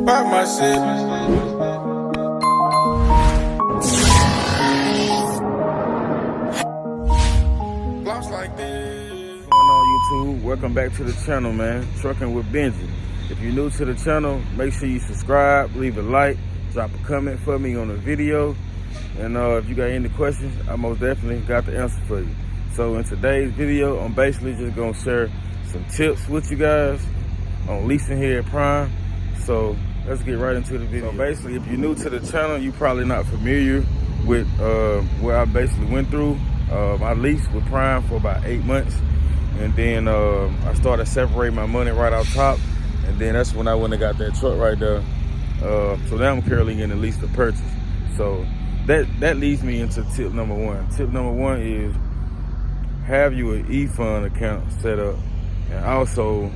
Pop my shit. Flops like this. What's going on, YouTube? Welcome back to the channel, man. Trucking with Benji. If you're new to the channel, make sure you subscribe, leave a like, drop a comment for me on the video. And if you got any questions, I most definitely got the answer for you. So in today's video, I'm basically just gonna share some tips with you guys on leasing here at Prime. So let's get right into the video. So basically, if you're new to the channel, you're probably not familiar with what I basically went through. I leased with Prime for about 8 months, and then I started separating my money right off top, and then that's when I went and got that truck right there. So now I'm currently getting a lease to purchase. So that leads me into tip number one. Tip number one is have you an e-fund account set up, and also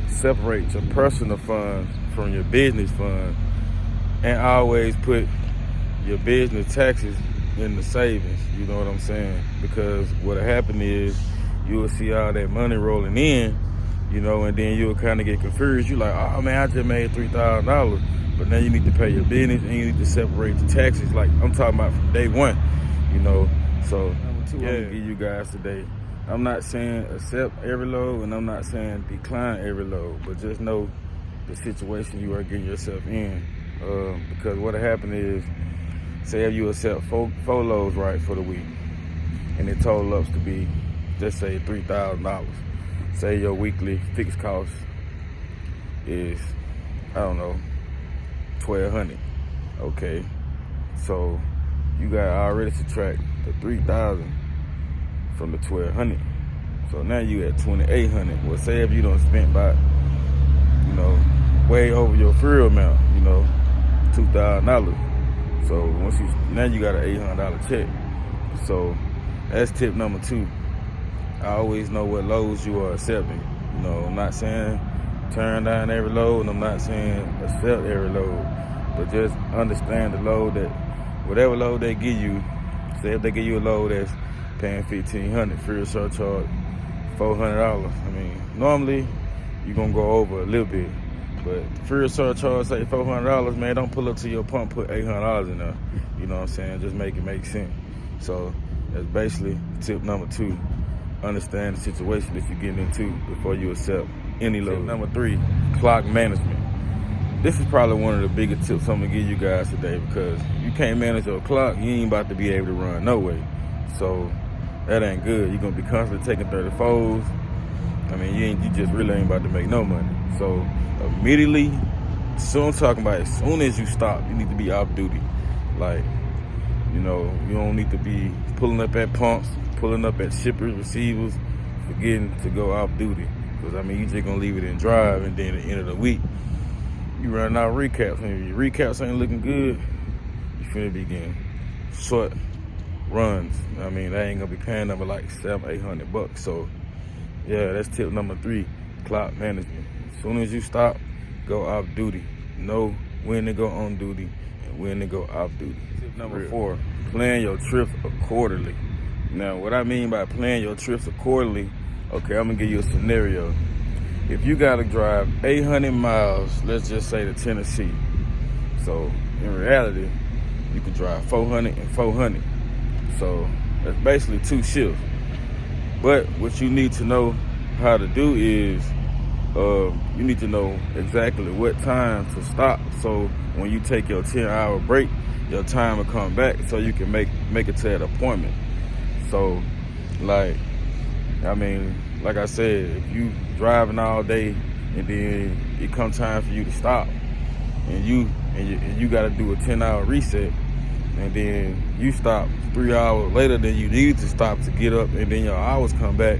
separate your personal funds from your business funds, and always put your business taxes in the savings. You know what I'm saying? Because what'll happen is you will see all that money rolling in, you know, and then you'll kind of get confused. You're like, oh man, I just made $3,000, but now you need to pay your business and you need to separate the taxes. Like I'm talking about from day one, you know. So number two, I'm gonna give you guys today. I'm not saying accept every load, and I'm not saying decline every load, but just know the situation you are getting yourself in. Because what'll happen is, say if you accept four loads right for the week, and it total ups to be, just say $3,000. Say your weekly fixed cost is, I don't know, $1,200. Okay, so you got already subtract the $3,000 from the $1,200. So now you at $2,800. Well, say if you don't spend about, you know, way over your fuel amount, you know, $2,000. So now you got an $800 check. So that's tip number two. I always know what loads you are accepting. You know, I'm not saying turn down every load, and I'm not saying accept every load, but just understand the load that, whatever load they give you, say if they give you a load that's paying $1,500, fuel surcharge $400. I mean, normally you're gonna go over a little bit, but fuel surcharge say $400, man, don't pull up to your pump, put $800 in there. You know what I'm saying? Just make it make sense. So that's basically tip number two. Understand the situation that you're getting into before you accept any load. Tip number three, clock management. This is probably one of the biggest tips I'm gonna give you guys today, because you can't manage your clock, you ain't about to be able to run no way. So that ain't good. You're gonna be constantly taking 34s. I mean, you just really ain't about to make no money. So immediately, so I'm talking about as soon as you stop, you need to be off duty. Like, you know, you don't need to be pulling up at pumps, pulling up at shippers, receivers, forgetting to go off duty. Because I mean, you just gonna leave it in drive, and then at the end of the week, you running out recaps. And if your recaps ain't looking good, you finna be getting short runs. I mean, they ain't gonna be paying them like $700-800. So yeah, that's tip number three, clock management. As soon as you stop, go off duty. Know when to go on duty and when to go off duty. Tip number four, plan your trips accordingly. Now, what I mean by plan your trips accordingly, okay, I'm gonna give you a scenario. If you gotta drive 800 miles, let's just say to Tennessee. So in reality, you could drive 400 and 400. So that's basically 2 shifts. But what you need to know how to do is, you need to know exactly what time to stop. So when you take your 10-hour break, your time will come back, so you can make it to that appointment. So, like, I mean, like I said, if you driving all day and then it come time for you to stop, and you got to do a 10-hour reset, and then you stop 3 hours later than you need to stop to get up, and then your hours come back,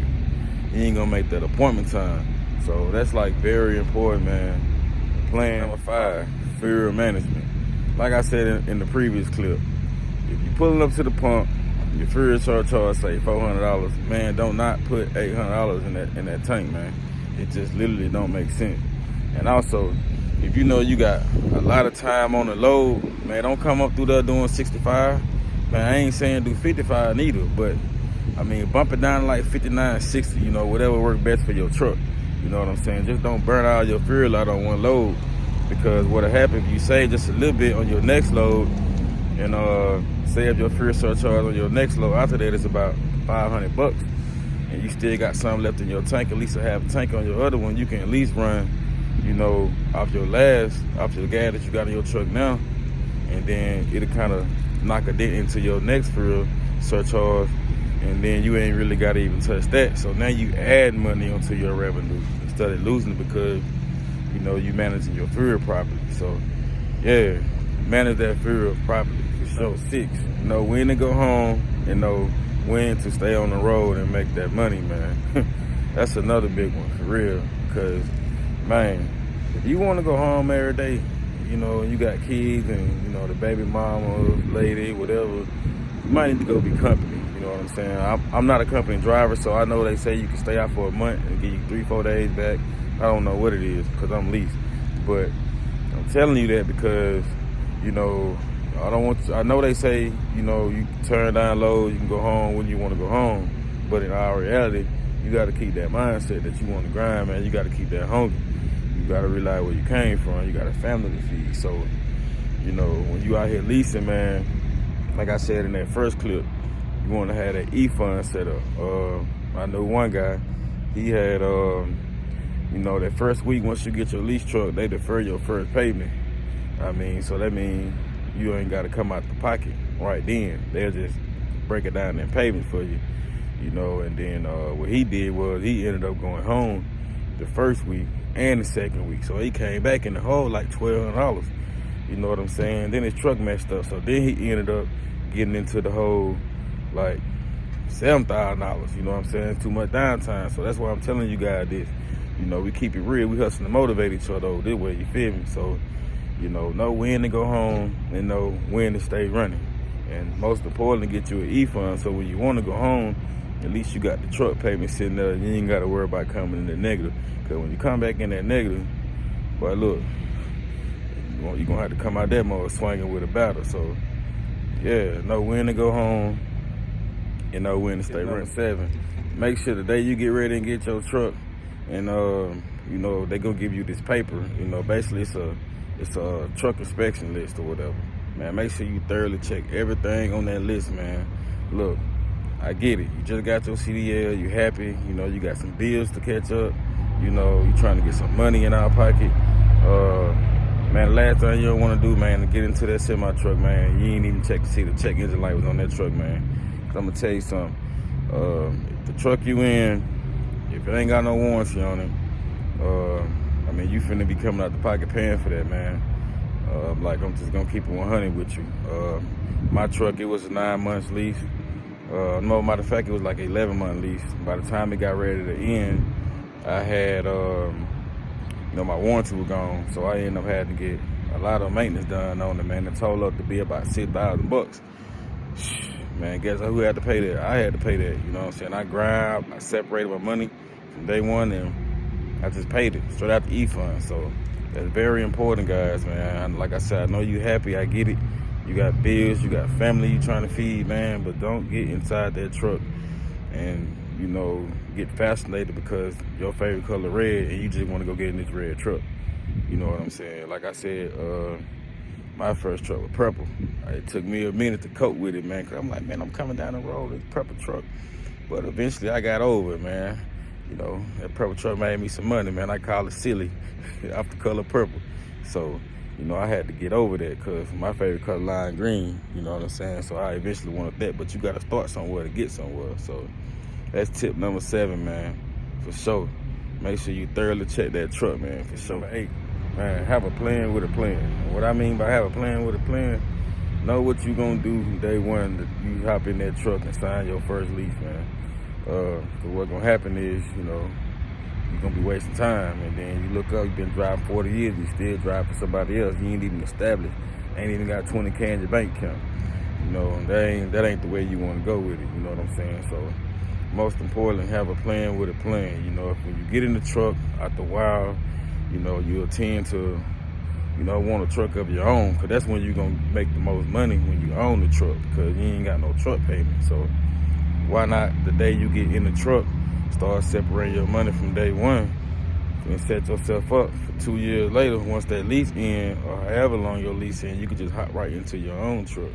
you ain't gonna make that appointment time. So that's like very important, man. Plan number five, fuel management. Like I said in the previous clip, if you pulling up to the pump, your fuel surcharge say $400, man, don't not put $800 in that tank, man. It just literally don't make sense. And also, if you know you got a lot of time on the load, man, don't come up through there doing 65. Man, I ain't saying do 55 neither, but I mean, bump it down to like 59, 60, you know, whatever works best for your truck. You know what I'm saying? Just don't burn all your fuel out on one load. Because what'll happen if you save just a little bit on your next load and save your fuel surcharge on your next load, after that it's about $500, and you still got something left in your tank, at least to have a tank on your other one, you can at least run, off your gas that you got in your truck now, and then it'll kind of knock a dent into your next fuel surcharge, and then you ain't really got to even touch that. So now you add money onto your revenue instead of losing it, because you managing your fuel properly. So yeah, manage that fuel properly for sure. 6, know when to go home and know when to stay on the road and make that money, man. That's another big one for real, because man, if you want to go home every day, and you got kids and the baby mama, lady, whatever, you might need to go be company. You know what I'm saying? I'm not a company driver, so I know they say you can stay out for a month and give you 3-4 days back. I don't know what it is because I'm leased, but I'm telling you that because I know they say you turn down lows, you can go home when you want to go home, but in our reality, you got to keep that mindset that you want to grind, man. You got to keep that hunger. You got to realize where you came from. You got a family to feed. So when you out here leasing, man, like I said in that first clip, you want to have that e-fund set up. I know one guy, he had that first week, once you get your lease truck, they defer your first payment. So that means you ain't got to come out the pocket right then. They'll just break it down in payments for you, and then what he did was he ended up going home the first week and the second week. So he came back in the hole like $1,200. You know what I'm saying? Then his truck messed up. So then he ended up getting into the hole like $7,000. You know what I'm saying? Too much downtime. So that's why I'm telling you guys this. We keep it real. We hustle to motivate each other this way, you feel me? So, know when to go home and know when to stay running. And most importantly, get you an e-fund, so when you want to go home, at least you got the truck payment sitting there. You ain't got to worry about coming in the negative. Because when you come back in that negative, boy, look, you're going to have to come out that mode swinging with a battle. So, yeah, know when to go home and know when to stay running. 7, make sure the day you get ready and get your truck, and they gonna give you this paper. Basically it's a truck inspection list or whatever. Man, make sure you thoroughly check everything on that list, man. Look, I get it. You just got your CDL. You happy. You got some bills to catch up. You trying to get some money in our pocket. Man, the last thing you don't want to do, man, to get into that semi truck, man, you ain't even check to see the check engine light was on that truck, man. 'Cause I'm gonna tell you something. If the truck you in, if it ain't got no warranty on it, you finna be coming out the pocket paying for that, man. Like, I'm just gonna keep it 100 with you. My truck, it was a 9 months lease. No, matter of fact, it was like an 11-month lease. By the time it got ready to end, I had, my warranty was gone, so I ended up having to get a lot of maintenance done on it, man. It totaled up to be about $6,000. Man, guess who had to pay that? I had to pay that, you know what I'm saying? I separated my money from day one, and I just paid it straight out the e-fund. So that's very important, guys, man. Like I said, I know you happy, I get it. You got bills, you got family you trying to feed, man, but don't get inside that truck and, get fascinated because your favorite color red and you just want to go get in this red truck. You know what I'm saying? Like I said, my first truck was purple. It took me a minute to cope with it, man, because I'm like, man, I'm coming down the road, it's purple truck. But eventually I got over it, man. That purple truck made me some money, man. I call it silly off the color purple. So, I had to get over that because my favorite color lime green, you know what I'm saying? So I eventually wanted that, but you got to start somewhere to get somewhere. So that's tip number 7, man, for sure. Make sure you thoroughly check that truck, man, for sure. Number 8, man, have a plan with a plan. And what I mean by have a plan with a plan, know what you gonna do day one that you hop in that truck and sign your first lease, man. So what's gonna happen is, you're gonna be wasting time, and then you look up, you've been driving 40 years, you still drive for somebody else. You ain't even established, ain't even got 20K in your bank account. That ain't the way you wanna go with it, you know what I'm saying? So most importantly, have a plan with a plan. If when you get in the truck after a while, you'll tend to, want a truck of your own, because that's when you're gonna make the most money, when you own the truck, because you ain't got no truck payment. So why not the day you get in the truck, start separating your money from day one and set yourself up for 2 years later. Once that lease end, or however long your lease end, you can just hop right into your own truck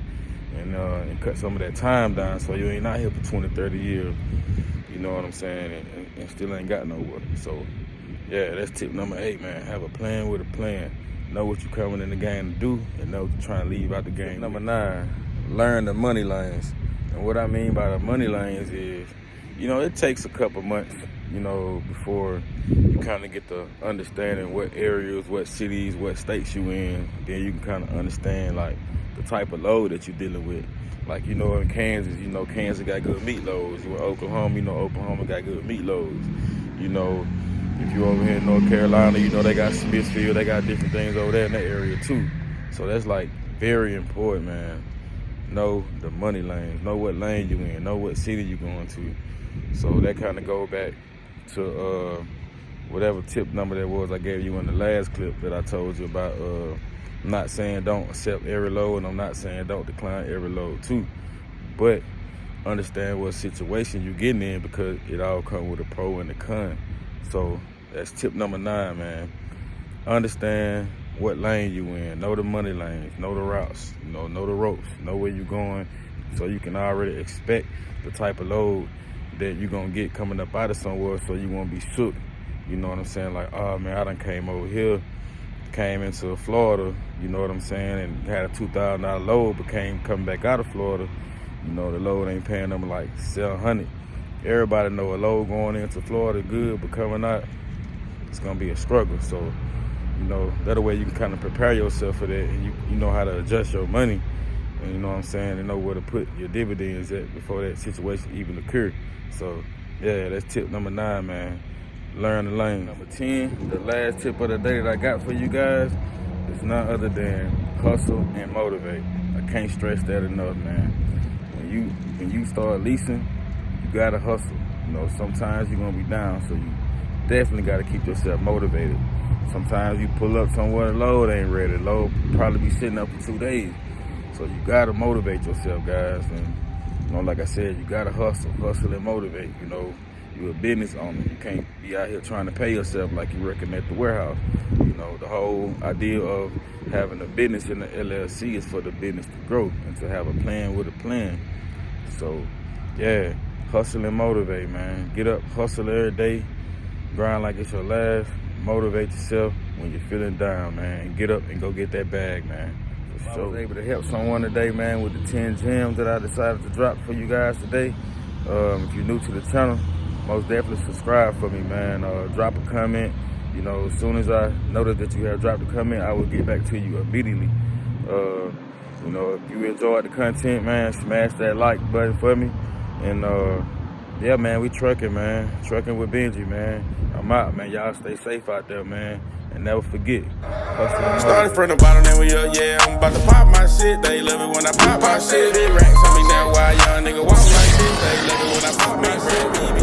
and cut some of that time down, so you ain't out here for 20, 30 years. You know what I'm saying? And still ain't got nowhere. So yeah, that's tip number 8, man. Have a plan with a plan. Know what you're coming in the game to do, and know what you're trying to leave out the game. Tip number 9, learn the money lanes. And what I mean by the money lanes is, it takes a couple months, before you kind of get the understanding what areas, what cities, what states you in. Then you can kind of understand, like, the type of load that you're dealing with. Like, in Kansas, Kansas got good meat loads. You in Oklahoma, Oklahoma got good meat loads. If you're over here in North Carolina, they got Smithfield, they got different things over there in that area too. So that's like very important, man. Know the money lanes, know what lane you in, know what city you going to. So that kind of go back to whatever tip number that was I gave you in the last clip that I told you about. I'm not saying don't accept every load, and I'm not saying don't decline every load too. But understand what situation you're getting in, because it all comes with a pro and a con. So that's tip number 9, man. Understand what lane you in. Know the money lanes. Know the routes. Know the ropes. Know where you're going, so you can already expect the type of load that you're going to get coming up out of somewhere, so you won't be shook. You know what I'm saying? Like, oh, man, I done came over here, came into Florida, you know what I'm saying, and had a $2,000 load, but coming back out of Florida, the load ain't paying them like $700. Everybody know a load going into Florida good, but coming out, it's gonna be a struggle. So, that way you can kind of prepare yourself for that, and you know how to adjust your money, and you know what I'm saying, and know where to put your dividends at before that situation even occur. So, yeah, that's tip number 9, man. Learn the lane. Number 10, the last tip of the day that I got for you guys is none other than hustle and motivate. I can't stress that enough, man. When you start leasing, you gotta hustle. Sometimes you're gonna be down, so you definitely gotta keep yourself motivated. Sometimes you pull up somewhere, the load ain't ready. The load probably be sitting up for 2 days. So you gotta motivate yourself, guys. And like I said, you gotta hustle and motivate. You're a business owner. You can't be out here trying to pay yourself like you working at the warehouse. The whole idea of having a business in the LLC is for the business to grow and to have a plan with a plan. So, yeah, hustle and motivate, man. Get up, hustle every day, grind like it's your last. Motivate yourself when you're feeling down, man. Get up and go get that bag, man. For sure. I was able to help someone today, man, with the 10 gems that I decided to drop for you guys today. If you're new to the channel, most definitely subscribe for me, man. Drop a comment. As soon as I notice that you have dropped a comment, I will get back to you immediately. If you enjoyed the content, man, smash that like button for me. And yeah, man, we trucking, man. Trucking with Benji, man. I'm out, man. Y'all stay safe out there, man. And never forget, started from the bottom, then we up, yeah. I'm about to pop my shit. They love it when I pop my shit. Big racks on me now, why young nigga walk like this? They love it when I pop my shit.